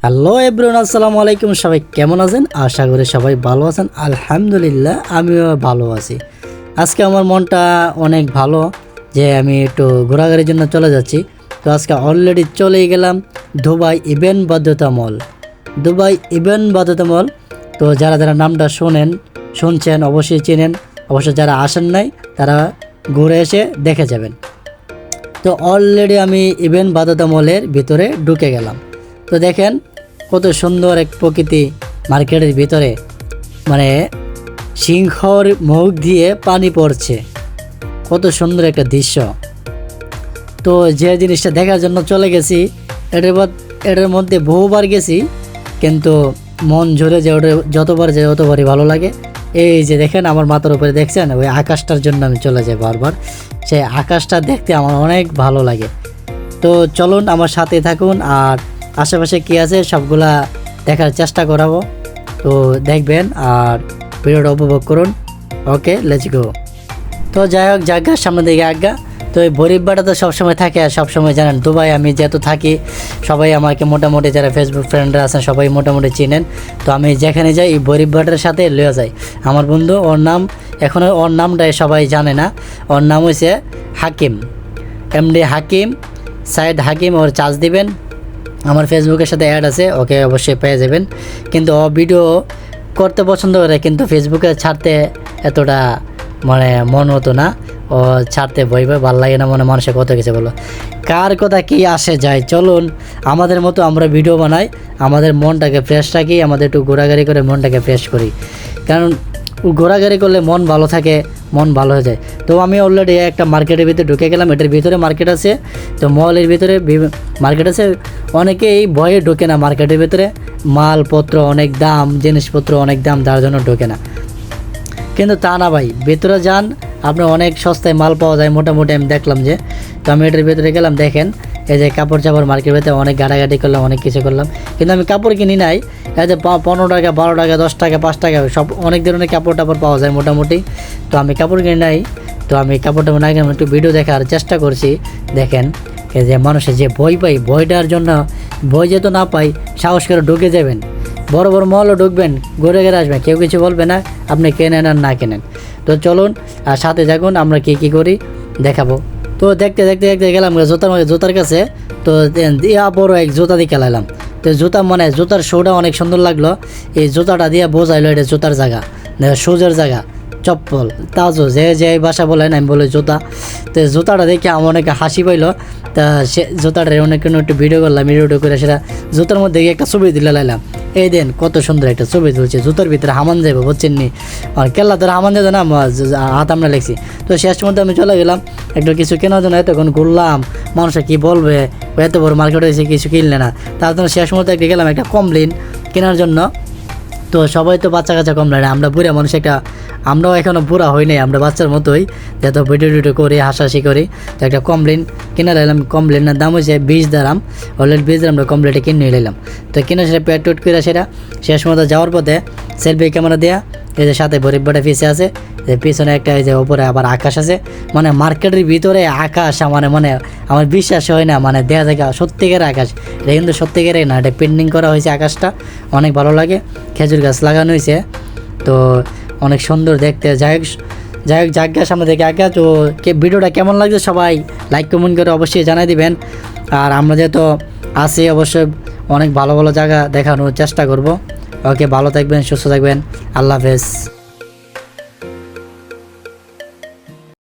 Hello everyone, আসসালামু আলাইকুম। সবাই কেমন আছেন? আশা করি সবাই ভালো আছেন। আলহামদুলিল্লাহ আমিও ভালো আছি। আজকে আমার মনটা অনেক ভালো যে আমি একটু ঘোরাঘুরির জন্য চলে যাচ্ছি। তো আজকে অলরেডি চলেই গেলাম দুবাই ইভেন্ট বাধ্যতা মল। দুবাই ইভেন্ট বাধ্যতা মল, তো যারা যারা নামটা শুনছেন অবশ্যই চেনেন, অবশ্য যারা আসেন নাই তারা ঘুরে এসে দেখে যাবেন। তো অলরেডি আমি ইভেন্ট বাধ্যতা মলের ভিতরে ঢুকে গেলাম। তো দেখেন কত সুন্দর এক প্রকৃতি মার্কেটের ভিতরে, মানে সিংহর মুখ দিয়ে পানি পড়ছে, কত সুন্দর একটা দৃশ্য। তো যে জিনিসটা দেখার জন্য চলে গেছি, এটার মধ্যে বহুবার গেছি, কিন্তু মন ঝরে যে ওটা যতবার যায় ততবারই ভালো লাগে। এই যে দেখেন আমার মাথার উপরে দেখছেন, ওই আকাশটার জন্য আমি চলে যাই বারবার। সেই আকাশটা দেখতে আমার অনেক ভালো লাগে। তো চলুন আমার সাথে থাকুন, আর আশেপাশে কী আছে সবগুলা দেখার চেষ্টা করাবো। তো দেখবেন আর ভিডিওটা উপভোগ করুন। ওকে, লেটস গো। তো যাই হোক, জায়গার সামনে দিকে আজ্ঞা। তো এই বরিব্বাটা তো সবসময় থাকে, আর সবসময় জানেন দুবাই আমি যেহেতু থাকি, সবাই আমাকে মোটামুটি যারা ফেসবুক ফ্রেন্ডরা আছেন সবাই মোটামুটি চিনেন। তো আমি যেখানে যাই এই বরিব্বাটার সাথে লয়ে যাই। আমার বন্ধু, ওর নাম এখনও ওর নামটাই সবাই জানে না। ওর নাম হয়েছে হাকিম, এমডি হাকিম, সাইদ হাকিম। ওর চার্জ দিবেন, আমার ফেসবুকের সাথে অ্যাড আছে, ওকে অবশ্যই পেয়ে যাবেন। কিন্তু ও ভিডিও করতে পছন্দ করে, কিন্তু ফেসবুকে ছাড়তে এতটা মানে মন হতো না। ও ছাড়তে ভয় ভালো লাগে না, মানুষের কত কিছু বলো, কার কথা কি আসে যায়। চলুন আমাদের মতো আমরা ভিডিও বানাই, আমাদের মনটাকে ফ্রেশ রাখি, আমাদের একটু ঘোরাঘুরি করে মনটাকে ফ্রেশ করি, কারণ ঘোরাঘুরি করলে মন ভালো থাকে, মন ভালো হয়ে যায়। তো আমি অলরেডি একটা মার্কেটের ভিতরে ঢুকে গেলাম। এটার ভিতরে মার্কেট আছে, তো মলের ভিতরে মার্কেট আছে। অনেকেই ভয়ে ঢোকে না মার্কেটের ভিতরে, মালপত্র অনেক দাম, জিনিসপত্র অনেক দাম, তার জন্য ঢোকে না। কিন্তু তা না ভাই, ভেতরে যান, আপনার অনেক সস্তায় মাল পাওয়া যায় মোটামুটি। আমি দেখলাম যে, তো আমি এটার ভিতরে গেলাম। দেখেন এই যে কাপড় চাপড় মার্কেটের ভিতরে অনেক গাড়াগাড়ি করলাম, অনেক কিছু করলাম, কিন্তু আমি কাপড় কিনি নাই। এই যে 15 টাকা, 12 টাকা, 10 টাকা, 5 টাকা সব অনেক ধরনের কাপড় টাপড় পাওয়া যায় মোটামুটি। তো আমি কাপড় কিনি নাই, তো আমি কাপড় টাপড় না কিনে একটু ভিডিও দেখার চেষ্টা করছি। দেখেন এই যে মানুষের যে ভয় পাই, ভয়টার জন্য ভয় যেহেতু না পাই, সাহস করে ঢুকে যাবেন। বড় বড় মলও ঢুকবেন, ঘুরে ঘুরে আসবেন, কেউ কিছু বলবে না, আপনি কেনেন আর না কেনেন। তো চলুন আর সাথে থাকুন, আমরা কী করি দেখাবো। তো দেখতে দেখতে দেখতে গেলাম জুতার কাছে। তো বড় এক জুতা দিয়ে খেলাইলাম। তো জুতার শোটা অনেক সুন্দর লাগলো। এই জুতাটা দিয়ে বোঝাইলো এটা জুতার জায়গা, শুজের জায়গা, চপ্পল, তাজো যে ভাষা বলেন, আমি বলি জুতা। তো জুতাটা দেখে আমার অনেক হাসি পাইলো। তা সে জুতাটা অনেক একটু ভিডিও করলাম, ভিডিও করে সেটা জুতার মধ্যে একটা ছবি দিলে লাইলাম। এই দেন কত সুন্দর একটা ছবি তুলছে, জুতার ভিতরে হামান যাবে, বুঝছেন নি? আর কেল্লা ধরে হামান যাবে না, হাত আমরা লেগছি। তো শেষ মধ্যে আমি চলে গেলাম একটু কিছু কেনার জন্য। এতক্ষণ ঘুরলাম, মানুষে কী বলবে, এত বড় মার্কেট হয়েছে কিছু কিনলে না, তার জন্য শেষ মধ্যে একটা গেলাম একটা কমপ্লেন কেনার জন্য। তো সবাই তো বাচ্চা কাচ্চা কমপ্লেন, আমরা বুড়া মানুষ আমরাও এখনও বুড়া হই নাই, আমরা বাচ্চার মতোই যেহেতু ভিডিও করি, হাসাহাসি করি। তো একটা কমপ্লেন কিনে নিলাম। কমপ্লেনের দাম হয়েছে 20 দিরহাম। অলরেডি 20 দিরহাম আমরা কমপ্লেটে কিনে নিলাম। তো কিনে সেটা পেট টুট করে সেটা শেষ মতো যাওয়ার পথে সেলফি ক্যামেরা দেওয়া। এই যে সাথে বরিব্বাটা পিছিয়ে আছে, পিছনে একটা এই যে ওপরে আবার আকাশ আছে, মানে মার্কেটের ভিতরে আকাশ। আমার বিশ্বাস হয় না, মানে দেয়া যায় সত্যিকারের আকাশ। এটা কিন্তু সত্যিকারের না, এটা পেন্টিং করা হয়েছে আকাশটা, অনেক ভালো লাগে। খেজুর গাছ লাগানো হয়েছে, তো অনেক সুন্দর দেখতে। যাই হোক জায়গার সামনে দেখে আগে। তো ভিডিওটা কেমন লাগছে সবাই লাইক কমেন্ট করে অবশ্যই জানাই দিবেন। আর আমরা যেহেতু আসি অবশ্যই অনেক ভালো ভালো জায়গা দেখানোর চেষ্টা করব। ওকে, ভালো থাকবেন, সুস্থ থাকবেন, আল্লাহ হাফেজ।